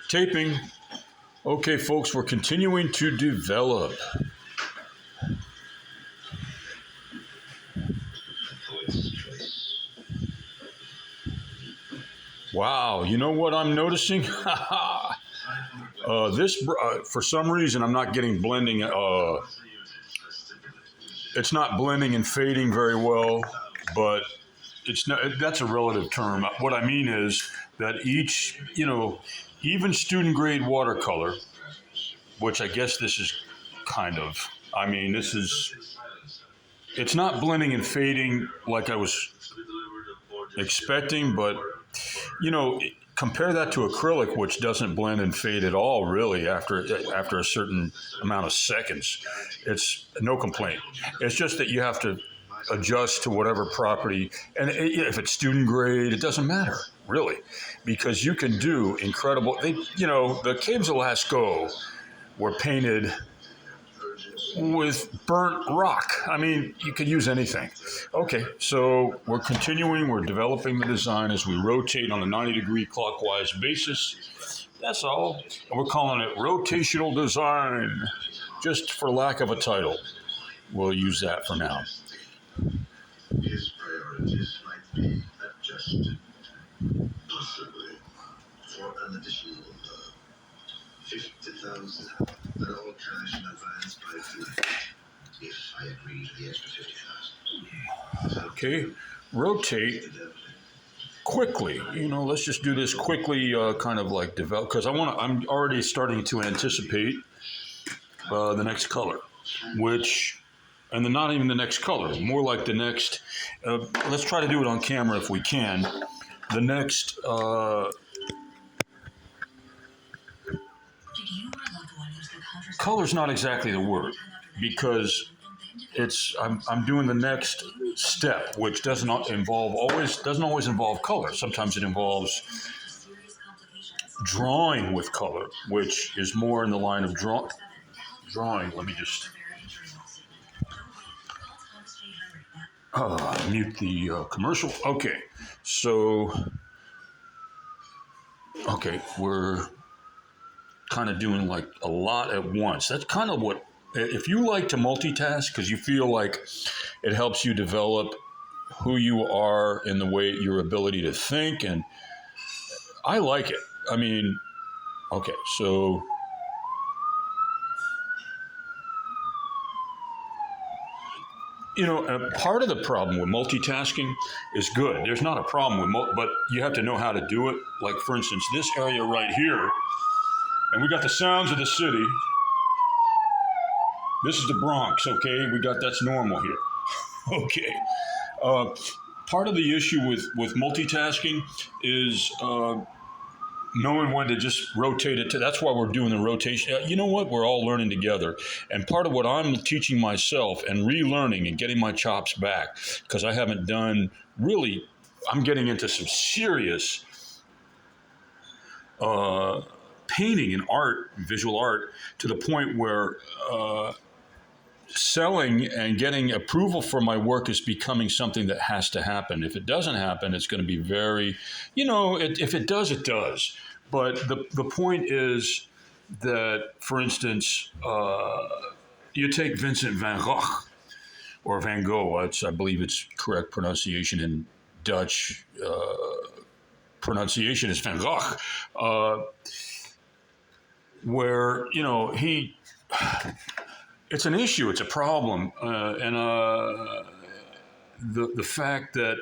Taping. Okay, folks, we're continuing to develop. Wow, you know what I'm noticing? For some reason, I'm not getting blending. It's not blending and fading very well, but it's not. That's a relative term. What I mean is that each, even student grade watercolor, which I guess this is kind of. I mean, this is. It's not blending and fading like I was expecting, but compare that to acrylic, which doesn't blend and fade at all, really. After a certain amount of seconds, it's no complaint. It's just that you have to adjust to whatever property, and if it's student grade, it doesn't matter really, because you can do incredible. The caves of Lascaux were painted with burnt rock. I mean, you could use anything. Okay, so we're continuing. We're developing the design as we rotate on a 90-degree clockwise basis. That's all. And we're calling it rotational design, just for lack of a title. We'll use that for now. His priorities might be adjusted, possibly for an additional 50,000, but all cash in advance by flight, if I agree to the extra 50,000. Okay, rotate quickly. Let's just do this quickly, kind of like develop, because I'm already starting to anticipate the next color, and then not even the next color, more like the next. Let's try to do it on camera if we can. The next. Color's not exactly the word, because I'm doing the next step, which doesn't always involve color. Sometimes it involves drawing with color, which is more in the line of drawing. Let me just mute the commercial. Okay, so we're kind of doing like a lot at once. That's kind of what, if you like to multitask because you feel like it helps you develop who you are in the way, your ability to think, and I like it. I mean, okay, so part of the problem with multitasking is good. There's not a problem with but you have to know how to do it. Like, for instance, this area right here, and we got the sounds of the city. This is the Bronx, okay? That's normal here. Okay. Part of the issue with multitasking is knowing when to just rotate it. That's why we're doing the rotation. You know what? We're all learning together. And part of what I'm teaching myself and relearning and getting my chops back, because I haven't done really, I'm getting into some serious painting and art, visual art, to the point where selling and getting approval for my work is becoming something that has to happen. If it doesn't happen, it's going to be very, if it does, it does. But the point is that, for instance, you take Vincent van Gogh, or Van Gogh, I believe it's correct pronunciation in Dutch. Pronunciation is Van Gogh, where, it's an issue, it's a problem, and the fact that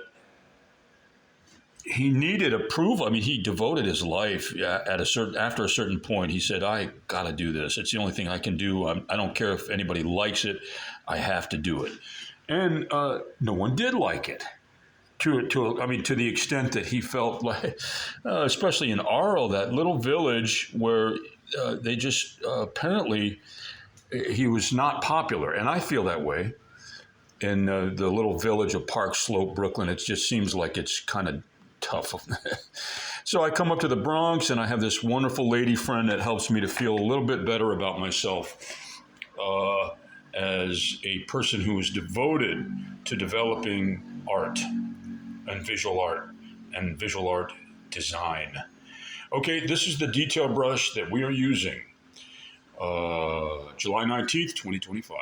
he needed approval. I mean, he devoted his life after a certain point. He said, "I got to do this. It's the only thing I can do. I don't care if anybody likes it. I have to do it." And no one did like it. To the extent that he felt like, especially in Arles, that little village where they just apparently. He was not popular, and I feel that way. In the little village of Park Slope, Brooklyn, it just seems like it's kind of tough. So I come up to the Bronx, and I have this wonderful lady friend that helps me to feel a little bit better about myself as a person who is devoted to developing art and visual art design. Okay, this is the detail brush that we are using. July 19th, 2025.